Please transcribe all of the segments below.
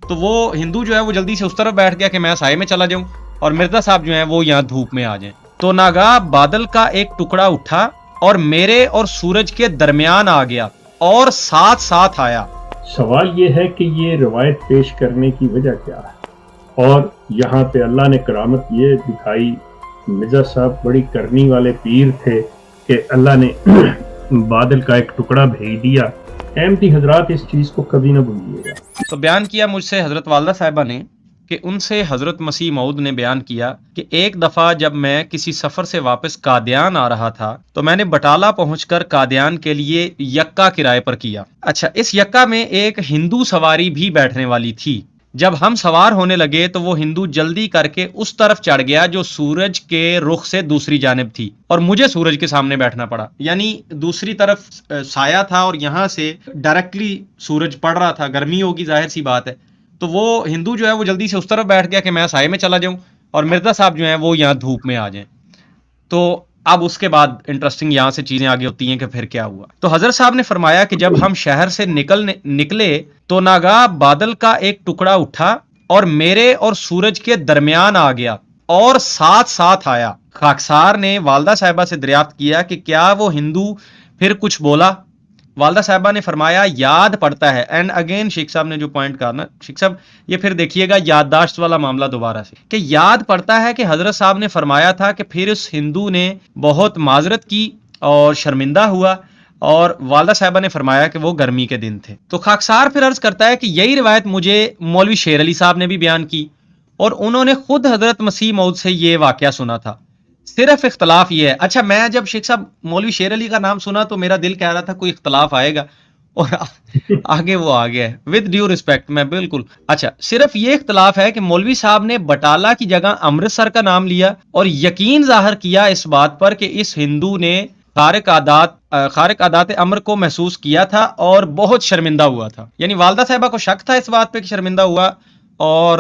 تو وہ ہندو جو ہے وہ جلدی سے اس طرف بیٹھ گیا کہ میں سائے میں چلا جاؤں، اور مرزا صاحب جو ہیں وہ یہاں دھوپ میں آ جائیں۔ تو ناگاہ بادل کا ایک ٹکڑا اٹھا اور میرے اور سورج کے درمیان آ گیا اور ساتھ ساتھ آیا۔ سوال یہ ہے کہ یہ روایت پیش کرنے کی وجہ کیا ہے؟ اور یہاں پہ اللہ نے کرامت یہ دکھائی، مرزا صاحب بڑی کرنی والے پیر تھے کہ اللہ نے بادل کا ایک ٹکڑا بھیج دیا۔ احمدی حضرات اس چیز کو کبھی نہ بھولیے گا۔ تو بیان کیا مجھ سے حضرت والدہ صاحبہ نے کہ ان سے حضرت مسیح موعود نے بیان کیا کہ ایک دفعہ جب میں کسی سفر سے واپس قادیان آ رہا تھا تو میں نے بٹالہ پہنچ کر قادیان کے لیے یکا کرائے پر کیا۔ اچھا، اس یکا میں ایک ہندو سواری بھی بیٹھنے والی تھی۔ جب ہم سوار ہونے لگے تو وہ ہندو جلدی کر کے اس طرف چڑھ گیا جو سورج کے رخ سے دوسری جانب تھی، اور مجھے سورج کے سامنے بیٹھنا پڑا، یعنی دوسری طرف سایہ تھا اور یہاں سے ڈائریکٹلی سورج پڑ رہا تھا، گرمی ہوگی ظاہر سی بات ہے۔ تو وہ ہندو جو ہے وہ جلدی سے اس طرف بیٹھ گیا کہ میں سائے میں چلا جاؤں، اور مرزا صاحب جو ہیں وہ یہاں دھوپ میں آ جائیں۔ تو اب اس کے بعد انٹرسٹنگ یہاں سے چیزیں آگے ہوتی ہیں کہ پھر کیا ہوا۔ تو حضرت صاحب نے فرمایا کہ جب ہم شہر سے نکلے تو ناگاہ بادل کا ایک ٹکڑا اٹھا اور میرے اور سورج کے درمیان آ گیا اور ساتھ ساتھ آیا۔ خاکسار نے والدہ صاحبہ سے دریافت کیا کہ کیا وہ ہندو پھر کچھ بولا؟ والدہ صاحبہ نے فرمایا یاد پڑتا ہے۔ اینڈ اگین شیخ صاحب نے جو پوائنٹ کہا نا، شیخ صاحب یہ پھر دیکھیے گا یادداشت والا معاملہ دوبارہ سے، کہ یاد پڑتا ہے کہ حضرت صاحب نے فرمایا تھا کہ پھر اس ہندو نے بہت معذرت کی اور شرمندہ ہوا، اور والدہ صاحبہ نے فرمایا کہ وہ گرمی کے دن تھے۔ تو خاکسار پھر عرض کرتا ہے کہ یہی روایت مجھے مولوی شیر علی صاحب نے بھی بیان کی، اور انہوں نے خود حضرت مسیح موعود سے یہ واقعہ سنا تھا۔ صرف اختلاف یہ ہے، اچھا میں جب شیخ صاحب مولوی شیر علی کا نام سنا تو میرا دل کہہ رہا تھا کوئی اختلاف آئے گا، اور آگے وہ آ گیا ہے، ود ڈیو ریسپیکٹ میں بالکل۔ اچھا صرف یہ اختلاف ہے کہ مولوی صاحب نے بٹالہ کی جگہ امرتسر کا نام لیا اور یقین ظاہر کیا اس بات پر کہ اس ہندو نے خارق عادات امر کو محسوس کیا تھا اور بہت شرمندہ ہوا تھا، یعنی والدہ صاحبہ کو شک تھا اس بات پہ کہ شرمندہ ہوا، اور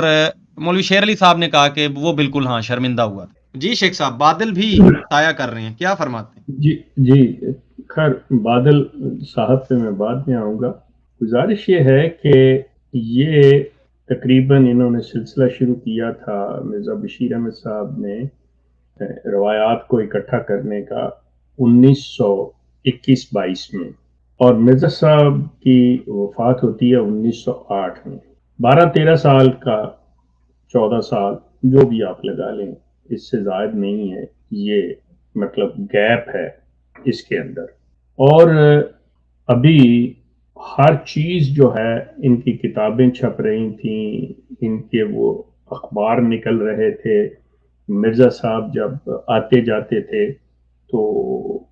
مولوی شیر علی صاحب نے کہا کہ وہ بالکل ہاں شرمندہ ہوا تھا۔ جی شیخ صاحب، بادل بھی سایہ کر رہے ہیں، کیا فرماتے ہیں؟ جی خیر، بادل صاحب سے میں بعد میں آؤں گا۔ گزارش یہ ہے کہ یہ تقریباً انہوں نے سلسلہ شروع کیا تھا مرزا بشیر احمد صاحب نے روایات کو اکٹھا کرنے کا 1921-22 میں، اور مرزا صاحب کی وفات ہوتی ہے 1908 میں۔ 12-13 سال کا، 14 سال جو بھی آپ لگا لیں، اس سے زائد نہیں ہے، یہ مطلب گیپ ہے اس کے اندر۔ اور ابھی ہر چیز جو ہے، ان کی کتابیں چھپ رہی تھیں، ان کے وہ اخبار نکل رہے تھے، مرزا صاحب جب آتے جاتے تھے تو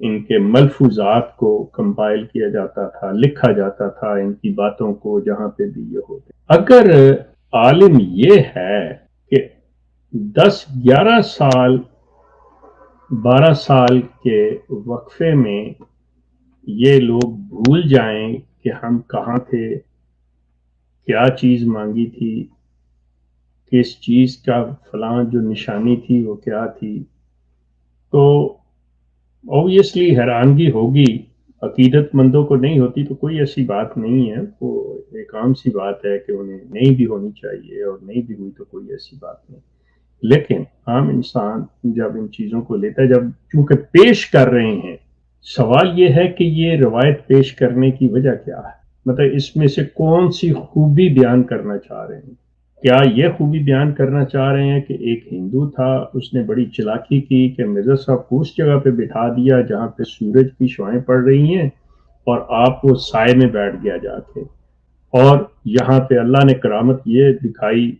ان کے ملفوظات کو کمپائل کیا جاتا تھا، لکھا جاتا تھا ان کی باتوں کو جہاں پہ بھی یہ ہوتے۔ اگر عالم یہ ہے کہ 10-11 سال 12 سال کے وقفے میں یہ لوگ بھول جائیں کہ ہم کہاں تھے، کیا چیز مانگی تھی، کس چیز کا فلاں جو نشانی تھی وہ کیا تھی، تو اوبویسلی حیرانگی ہوگی۔ عقیدت مندوں کو نہیں ہوتی تو کوئی ایسی بات نہیں ہے، وہ ایک عام سی بات ہے کہ انہیں نہیں بھی ہونی چاہیے، اور نہیں بھی ہوئی تو کوئی ایسی بات نہیں۔ لیکن عام انسان جب ان چیزوں کو لیتا ہے، جب چونکہ پیش کر رہے ہیں، سوال یہ ہے کہ یہ روایت پیش کرنے کی وجہ کیا ہے، مطلب اس میں سے کون سی خوبی بیان کرنا چاہ رہے ہیں؟ کیا یہ خوبی بیان کرنا چاہ رہے ہیں کہ ایک ہندو تھا، اس نے بڑی چلاکی کی کہ مرزا صاحب کو اس جگہ پہ بٹھا دیا جہاں پہ سورج کی شعائیں پڑ رہی ہیں، اور آپ وہ سائے میں بیٹھ گیا جا کے، اور یہاں پہ اللہ نے کرامت یہ دکھائی،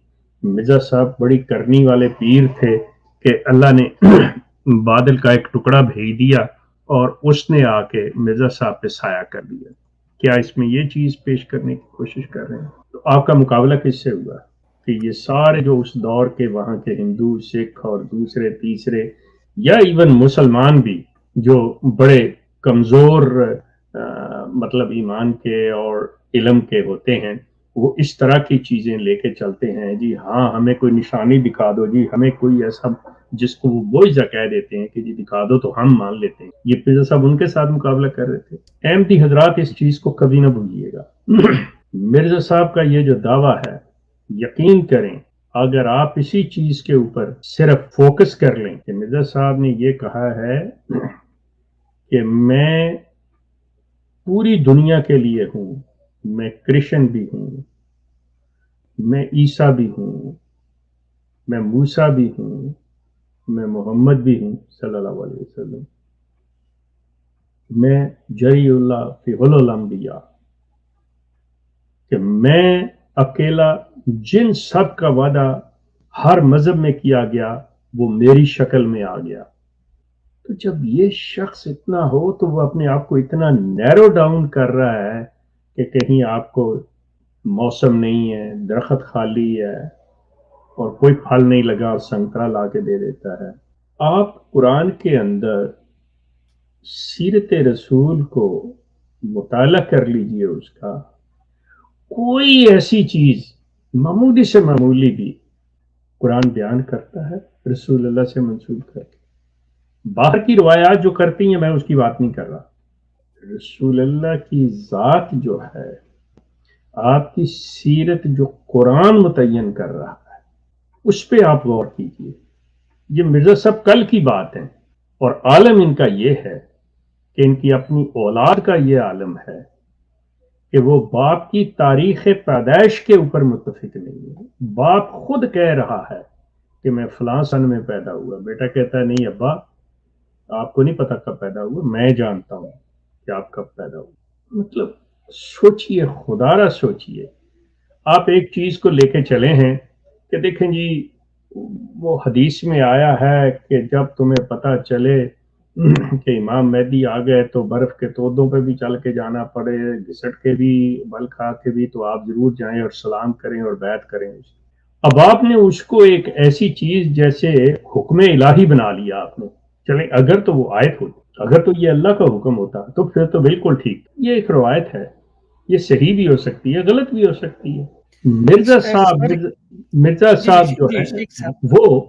مرزا صاحب بڑی کرنی والے پیر تھے کہ اللہ نے بادل کا ایک ٹکڑا بھیج دیا اور اس نے آ کے مرزا صاحب پہ سایہ کر دیا۔ کیا اس میں یہ چیز پیش کرنے کی کوشش کر رہے ہیں؟ تو آپ کا مقابلہ کس سے ہوا کہ یہ سارے جو اس دور کے وہاں کے ہندو، سکھ اور دوسرے تیسرے یا ایون مسلمان بھی جو بڑے کمزور مطلب ایمان کے اور علم کے ہوتے ہیں، وہ اس طرح کی چیزیں لے کے چلتے ہیں، جی ہاں ہمیں کوئی نشانی دکھا دو، جی ہمیں کوئی ایسا، جس کو وہ بوجھا کہہ دیتے ہیں کہ جی دکھا دو تو ہم مان لیتے ہیں۔ یہ مرزا صاحب ان کے ساتھ مقابلہ کر رہے تھے۔ احمدی حضرات اس چیز کو کبھی نہ بھولیے گا۔ مرزا صاحب کا یہ جو دعویٰ ہے یقین کریں اگر آپ اسی چیز کے اوپر صرف فوکس کر لیں کہ مرزا صاحب نے یہ کہا ہے کہ میں پوری دنیا کے لیے ہوں، میں کرسچن بھی ہوں، میں عیسیٰ بھی ہوں، میں موسیٰ بھی ہوں، میں محمد بھی ہوں صلی اللہ علیہ وسلم، میں جری اللہ فی الانبیاء، کہ میں اکیلا جن سب کا وعدہ ہر مذہب میں کیا گیا وہ میری شکل میں آ گیا. تو جب یہ شخص اتنا ہو تو وہ اپنے آپ کو اتنا نیرو ڈاؤن کر رہا ہے کہ کہیں آپ کو موسم نہیں ہے، درخت خالی ہے اور کوئی پھل نہیں لگا اور سنترا لا کے دے دیتا ہے. آپ قرآن کے اندر سیرت رسول کو مطالعہ کر لیجئے، اس کا کوئی ایسی چیز معمولی سے معمولی بھی قرآن بیان کرتا ہے رسول اللہ سے منسوب کر کے. باہر کی روایات جو کرتی ہیں میں اس کی بات نہیں کر رہا، رسول اللہ کی ذات جو ہے، آپ کی سیرت جو قرآن متعین کر رہا ہے اس پہ آپ غور کیجئے. یہ مرزا صاحب کل کی بات ہے اور عالم ان کا یہ ہے کہ ان کی اپنی اولاد کا یہ عالم ہے کہ وہ باپ کی تاریخ پیدائش کے اوپر متفق نہیں ہے. باپ خود کہہ رہا ہے کہ میں فلاں سن میں پیدا ہوا، بیٹا کہتا ہے نہیں ابا آپ کو نہیں پتا کب پیدا ہوا، میں جانتا ہوں کہ آپ کب پیدا ہوا. مطلب سوچئے، خدا را سوچئے. آپ ایک چیز کو لے کے چلے ہیں کہ دیکھیں جی وہ حدیث میں آیا ہے کہ جب تمہیں پتا چلے کہ امام مہدی آ گئے تو برف کے تودوں پہ بھی چل کے جانا پڑے، گھسٹ کے بھی بل کھا کے بھی، تو آپ ضرور جائیں اور سلام کریں اور بیعت کریں. اب آپ نے اس کو ایک ایسی چیز جیسے حکم الہی بنا لیا آپ نے. چلیں اگر تو وہ آیت ہوتی، اگر تو یہ اللہ کا حکم ہوتا تو پھر تو بالکل ٹھیک. یہ ایک روایت ہے، یہ صحیح بھی ہو سکتی ہے، غلط بھی ہو سکتی ہے. مرزا صاحب جو ہے وہ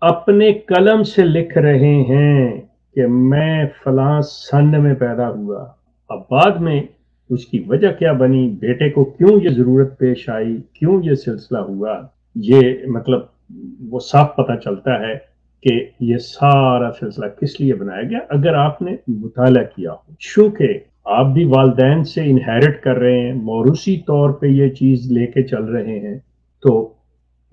اپنے قلم سے لکھ رہے ہیں کہ میں فلاں سن میں پیدا ہوا. اب بعد میں اس کی وجہ کیا بنی، بیٹے کو کیوں یہ ضرورت پیش آئی، کیوں یہ سلسلہ ہوا، یہ مطلب وہ صاف پتہ چلتا ہے کہ یہ سارا سلسلہ کس لیے بنایا گیا اگر آپ نے مطالعہ کیا ہو. چونکہ آپ بھی والدین سے انہیرٹ کر رہے ہیں، موروثی طور پہ یہ چیز لے کے چل رہے ہیں، تو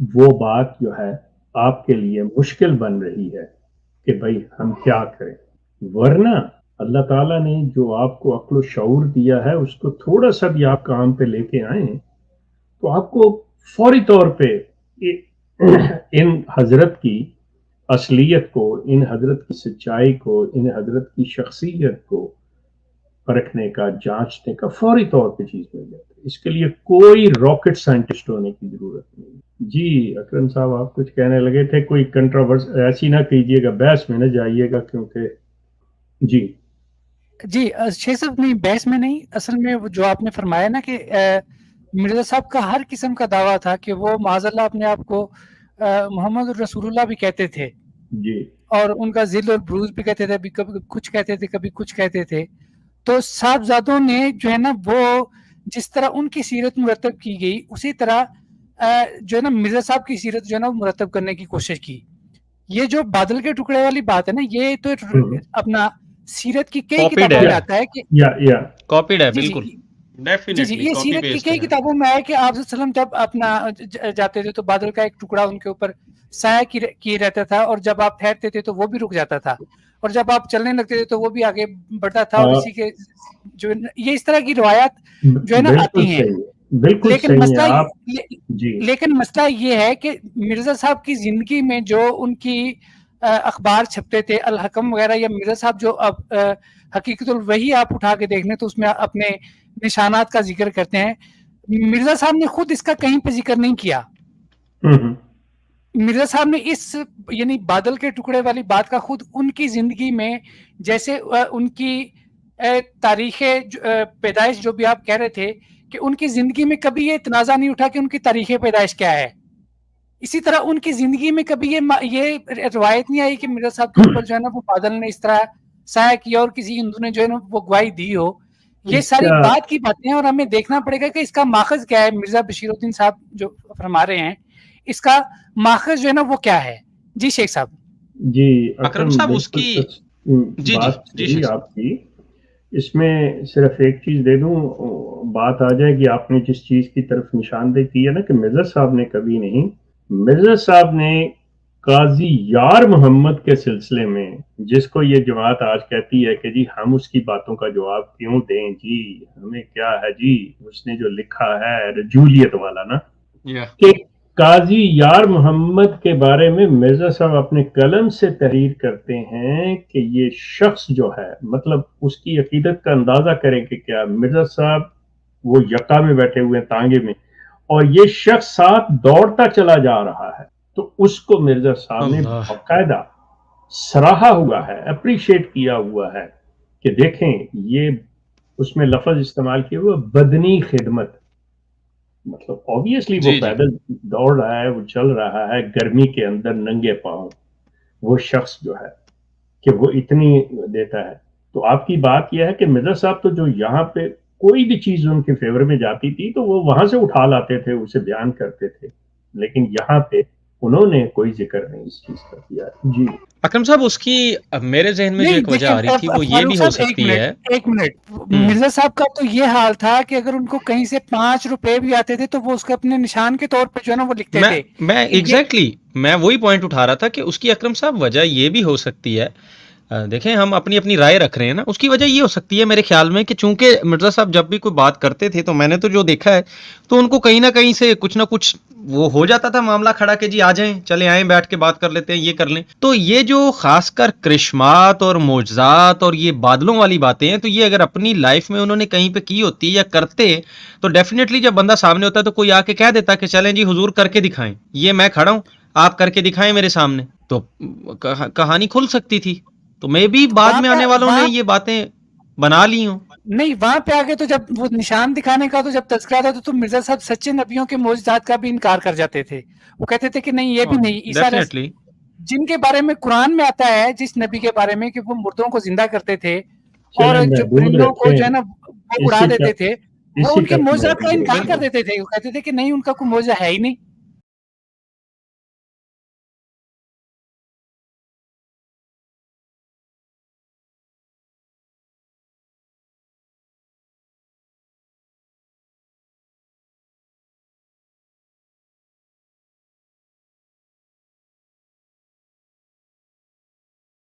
وہ بات جو ہے آپ کے لیے مشکل بن رہی ہے کہ بھائی ہم کیا کریں. ورنہ اللہ تعالیٰ نے جو آپ کو عقل و شعور دیا ہے اس کو تھوڑا سا بھی آپ کام پہ لے کے آئیں تو آپ کو فوری طور پہ ان حضرت کی اصلیت کو، ان حضرت کی سچائی کو، ان حضرت کی شخصیت کو پرکھنے کا، جانچنے کا فوری طور پہ چیز مل جاتی ہے. اس کے لیے کوئی راکٹ سائنٹسٹ ہونے کی ضرورت نہیں. جی اکرم صاحب آپ کچھ کہنے لگے تھے، کوئی کنٹروورس ایسی نہ کیجیے گا، بحث میں نہ جائیے گا کیونکہ جی شیخ صاحب نہیں، بحث میں نہیں. اصل میں جو آپ نے فرمایا نا کہ مرزا صاحب کا ہر قسم کا دعویٰ تھا کہ وہ معاذ اللہ اپنے آپ کو محمد رسول اللہ بھی کہتے تھے جی اور ان کا ذل اور بروز بھی کہتے تھے، کبھی کچھ کہتے تھے، کبھی کچھ کہتے تھے. تو صاحبزادوں نے جو ہے نا وہ جس طرح ان کی سیرت مرتب کی گئی اسی طرح جو ہے نا مرزا صاحب کی سیرت جو ہے نا مرتب کرنے کی کوشش کی. یہ جو بادل کے ٹکڑے والی بات ہے نا، یہ تو اپنا سیرت کی کئی کتابوں میں آتا ہے کہ کاپیڈ ہے، جی بالکل جی یہ سیرت کی کئی کتابوں میں آیا کہ آپ وسلم جب اپنا جاتے تھے تو بادل کا ایک ٹکڑا ان کے اوپر سایہ کیے رہتا تھا، اور جب آپ ٹھہرتے تھے تو وہ بھی رک جاتا تھا، اور جب آپ چلنے لگتے تھے تو وہ بھی آگے بڑھتا تھا. اور اسی کے جو یہ اس طرح کی روایات جو ہے نا آتی ہیں. لیکن مسئلہ یہ ہے کہ مرزا صاحب کی زندگی میں جو ان کی اخبار چھپتے تھے الحکم وغیرہ، یا مرزا صاحب جو اب حقیقت الوحی آپ اٹھا کے دیکھ لیں تو اس میں اپنے نشانات کا ذکر کرتے ہیں. مرزا صاحب نے خود اس کا کہیں پہ ذکر نہیں کیا. مرزا صاحب نے اس یعنی بادل کے ٹکڑے والی بات کا خود ان کی زندگی میں، جیسے ان کی تاریخ پیدائش جو بھی آپ کہہ رہے تھے کہ ان کی زندگی میں کبھی یہ تنازع نہیں اٹھا کہ ان کی تاریخ پیدائش کیا ہے، اسی طرح ان کی زندگی میں کبھی یہ روایت نہیں آئی کہ مرزا صاحب کے اوپر جو ہے نا وہ بادل نے اس طرح سایہ کیا اور کسی ہندو نے جو ہے نا وہ گواہی دی ہو. یہ اس ساری کا بات کی باتیں ہیں اور ہمیں دیکھنا پڑے گا کہ اس کا ماخذ کیا ہے. مرزا بشیر الدین صاحب جو فرما رہے ہیں اس کا ماخذ جو ہے نا وہ کیا ہے؟ جی شیخ صاحب. جی اکرم اکرم صاحب اس بالکل کی جی بات جی صحیح شیخ صاحب. آپ کی. اس میں صرف ایک چیز دے دوں, بات آ جائے کہ آپ نے جس چیز کی طرف نشاندہی کی ہے نا کہ مرزا صاحب نے کبھی نہیں, مرزا صاحب نے قاضی یار محمد کے سلسلے میں, جس کو یہ جماعت آج کہتی ہے کہ جی ہم اس کی باتوں کا جواب کیوں دیں جی, ہمیں کیا ہے جی, اس نے جو لکھا ہے رجولیت والا نا, کہ قاضی یار محمد کے بارے میں مرزا صاحب اپنے قلم سے تحریر کرتے ہیں کہ یہ شخص جو ہے, مطلب اس کی عقیدت کا اندازہ کریں کہ کیا مرزا صاحب وہ یکا میں بیٹھے ہوئے ہیں تانگے میں, اور یہ شخص ساتھ دوڑتا چلا جا رہا ہے, تو اس کو مرزا صاحب نے اللہ باقاعدہ سراہا ہوا ہے, اپریشیٹ کیا ہوا ہے کہ دیکھیں یہ, اس میں لفظ استعمال کیا ہوا بدنی خدمت, مطلب obviously وہ جی جی پیدل دوڑ رہا ہے, وہ چل رہا ہے گرمی کے اندر ننگے پاؤں, وہ شخص جو ہے کہ وہ اتنی دیتا ہے. تو آپ کی بات یہ ہے کہ مرزا صاحب تو جو یہاں پہ کوئی بھی چیز ان کے فیور میں جاتی تھی تو وہ وہاں سے اٹھا لاتے تھے, اسے بیان کرتے تھے, لیکن یہاں پہ انہوں نے کوئی ذکر نہیں اس چیز کا کیا. جی اکرم صاحب اس کی میرے ذہن میں جو نہیں ایک وجہ دیکھیں آ رہی تھی وہ یہ فاروق بھی ہو صاحب سکتی ہے. ایک منٹ مرزا صاحب کا تو یہ حال تھا کہ اگر ان کو کہیں سے 5 روپے بھی آتے تھے تو وہ اس کے اپنے نشان کے طور پہ جو ہے نا وہ لکھتے تھے. میں ایگزیکٹلی میں وہی پوائنٹ اٹھا رہا تھا کہ اس کی اکرم صاحب وجہ یہ بھی ہو سکتی ہے, دیکھیں ہم اپنی اپنی رائے رکھ رہے ہیں نا, اس کی وجہ یہ ہو سکتی ہے میرے خیال میں کہ چونکہ مرزا صاحب جب بھی کوئی بات کرتے تھے تو میں نے تو جو دیکھا ہے تو ان کو کہیں نہ کہیں سے کچھ نہ کچھ وہ ہو جاتا تھا معاملہ کھڑا کہ جی آ جائیں, چلے آئیں, بیٹھ کے بات کر لیتے ہیں, یہ کر لیں. تو یہ جو خاص کر کرشمات اور معجزات اور یہ بادلوں والی باتیں ہیں, تو یہ اگر اپنی لائف میں انہوں نے کہیں پہ کی ہوتی یا کرتے تو ڈیفینیٹلی جب بندہ سامنے ہوتا ہے تو کوئی آ کے کہہ دیتا کہ چلیں جی حضور کر کے دکھائیں, یہ میں کھڑا ہوں آپ کر کے دکھائیں میرے سامنے, تو کہانی کھل سکتی تھی. تو میں بھی بعد میں آنے والوں نے یہ باتیں بنا لی ہوں. نہیں وہاں پہ آگے تو جب وہ نشان دکھانے کا تو جب تذکرہ تھا تو مرزا صاحب سچے نبیوں کے معجزات کا بھی انکار کر جاتے تھے. وہ کہتے تھے کہ نہیں یہ بھی نہیں, عیسیٰ جن کے بارے میں قرآن میں آتا ہے جس نبی کے بارے میں کہ وہ مردوں کو زندہ کرتے تھے اور جو پرندوں کو جو ہے نا وہ اڑا دیتے تھے, وہ ان کے معجزات کا انکار کر دیتے تھے. وہ کہتے تھے کہ نہیں ان کا کوئی معجزہ ہے ہی نہیں.